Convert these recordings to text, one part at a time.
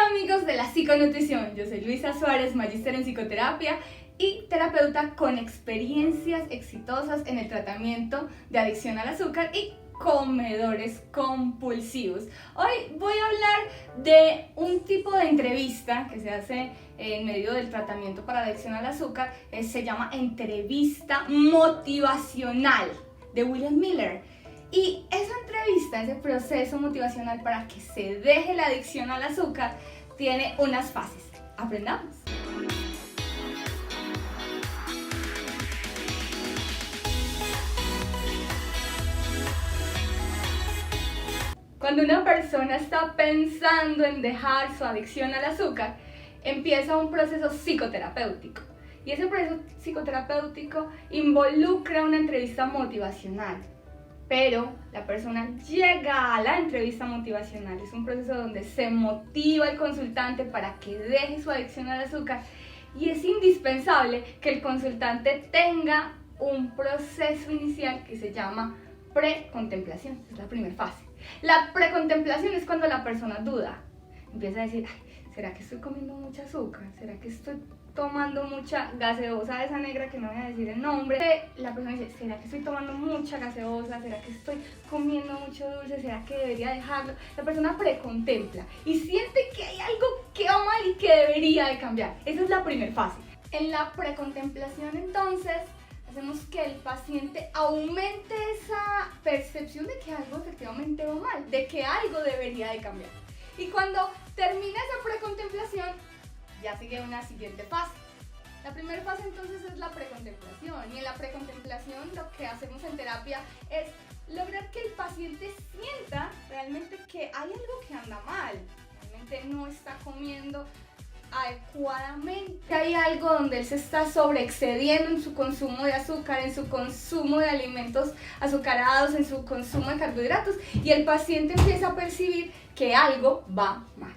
Hola amigos de la psiconutrición, yo soy Luisa Suárez, magíster en psicoterapia y terapeuta con experiencias exitosas en el tratamiento de adicción al azúcar y comedores compulsivos. Hoy voy a hablar de un tipo de entrevista que se hace en medio del tratamiento para adicción al azúcar, se llama entrevista motivacional de William Miller. Y esa entrevista, ese proceso motivacional para que se deje la adicción al azúcar, tiene unas fases. Aprendamos. Cuando una persona está pensando en dejar su adicción al azúcar, empieza un proceso psicoterapéutico. Y ese proceso psicoterapéutico involucra una entrevista motivacional. Pero la persona llega a la entrevista motivacional, es un proceso donde se motiva al consultante para que deje su adicción al azúcar y es indispensable que el consultante tenga un proceso inicial que se llama precontemplación, es la primera fase. La precontemplación es cuando la persona duda, empieza a decir, ¿será que estoy comiendo mucha azúcar? ¿Será que estoy tomando mucha gaseosa esa negra que no voy a decir el nombre? La persona dice, ¿será que estoy tomando mucha gaseosa? ¿Será que estoy comiendo mucho dulce? ¿Será que debería dejarlo? La persona precontempla y siente que hay algo que va mal y que debería de cambiar. Esa es la primera fase. En la precontemplación entonces hacemos que el paciente aumente esa percepción de que algo efectivamente va mal, de que algo debería de cambiar. Y cuando termina esa precontemplación, ya sigue una siguiente fase. La primera fase entonces es la precontemplación y en la precontemplación lo que hacemos en terapia es lograr que el paciente sienta realmente que hay algo que anda mal, realmente no está comiendo adecuadamente, hay algo donde él se está sobreexcediendo en su consumo de azúcar, en su consumo de alimentos azucarados, en su consumo de carbohidratos y el paciente empieza a percibir que algo va mal.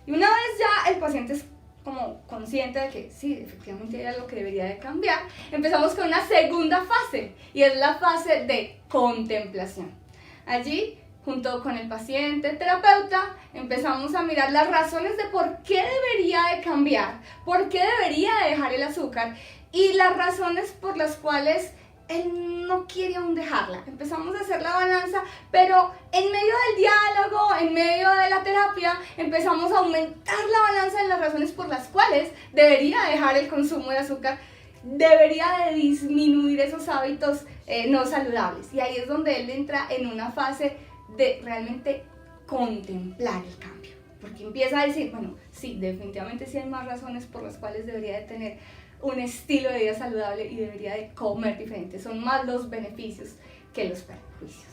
Y una vez ya el paciente es como consciente de que sí, efectivamente hay algo que debería de cambiar, empezamos con una segunda fase y es la fase de contemplación. Allí, junto con el paciente, el terapeuta, empezamos a mirar las razones de por qué debería de cambiar, por qué debería de dejar el azúcar y las razones por las cuales él no quiere aún dejarla. Empezamos a hacer la balanza, pero en medio del diálogo, en medio de la terapia, empezamos a aumentar la balanza en las razones por las cuales debería dejar el consumo de azúcar, debería de disminuir esos hábitos no saludables. Y ahí es donde él entra en una fase de realmente contemplar el cambio. Porque empieza a decir, bueno, sí, definitivamente sí hay más razones por las cuales debería de tener un estilo de vida saludable y debería de comer diferente. Son más los beneficios que los perjuicios.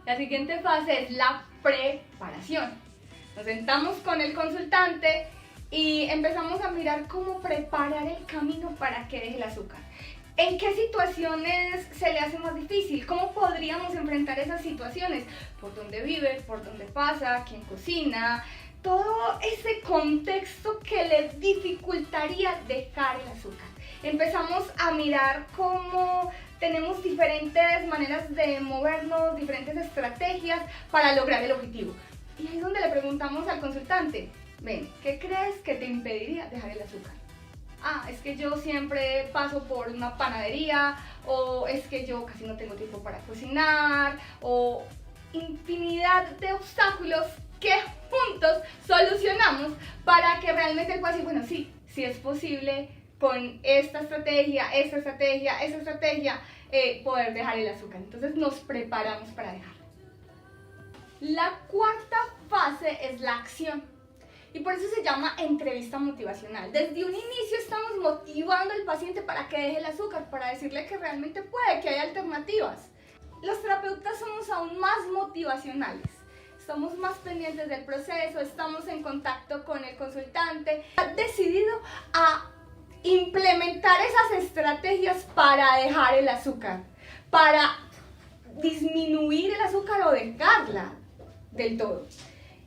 La siguiente fase es la preparación. Nos sentamos con el consultante y empezamos a mirar cómo preparar el camino para que deje el azúcar. ¿En qué situaciones se le hace más difícil? ¿Cómo podríamos enfrentar esas situaciones? ¿Por dónde vive? ¿Por dónde pasa? ¿Quién cocina? Todo ese contexto que le dificultaría dejar el azúcar. Empezamos a mirar cómo tenemos diferentes maneras de movernos, diferentes estrategias para lograr el objetivo. Y ahí es donde le preguntamos al consultante, ven, ¿qué crees que te impediría dejar el azúcar? Es que yo siempre paso por una panadería, o es que yo casi no tengo tiempo para cocinar, o infinidad de obstáculos que juntos solucionamos para que realmente él pueda decir, bueno, sí es posible con esta estrategia, poder dejar el azúcar. Entonces nos preparamos para dejarlo. La cuarta fase es la acción. Y por eso se llama entrevista motivacional. Desde un inicio estamos motivando al paciente para que deje el azúcar, para decirle que realmente puede, que hay alternativas. Los terapeutas somos aún más motivacionales. Estamos más pendientes del proceso, estamos en contacto con el consultante. Ha decidido a implementar esas estrategias para dejar el azúcar, para disminuir el azúcar o dejarla del todo.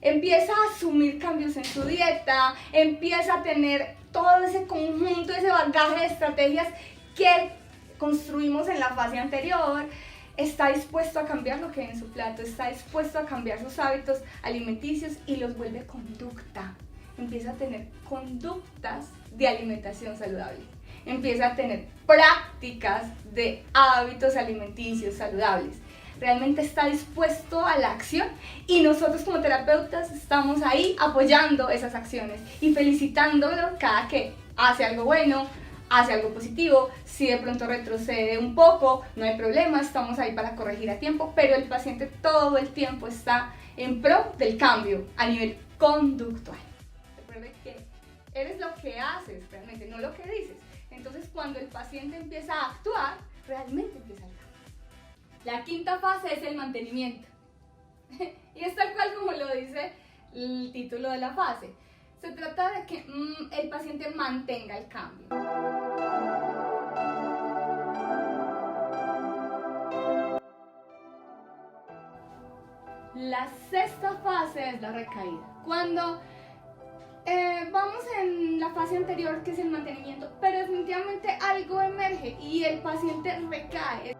Empieza a asumir cambios en su dieta, empieza a tener todo ese conjunto, ese bagaje de estrategias que construimos en la fase anterior. está dispuesto a cambiar lo que hay en su plato, está dispuesto a cambiar sus hábitos alimenticios y los vuelve conducta. Empieza a tener conductas de alimentación saludable, empieza a tener prácticas de hábitos alimenticios saludables. Realmente está dispuesto a la acción y nosotros como terapeutas estamos ahí apoyando esas acciones y felicitándolo cada que hace algo bueno, hace algo positivo. Si de pronto retrocede un poco, no hay problema, estamos ahí para corregir a tiempo, pero el paciente todo el tiempo está en pro del cambio a nivel conductual. Recuerde que eres lo que haces realmente, no lo que dices. Entonces cuando el paciente empieza a actuar, realmente empieza el cambio. La quinta fase es el mantenimiento. Y es tal cual como lo dice el título de la fase. Se trata de que el paciente mantenga el cambio. La sexta fase es la recaída. Cuando vamos en la fase anterior, que es el mantenimiento, pero definitivamente algo emerge y el paciente recae.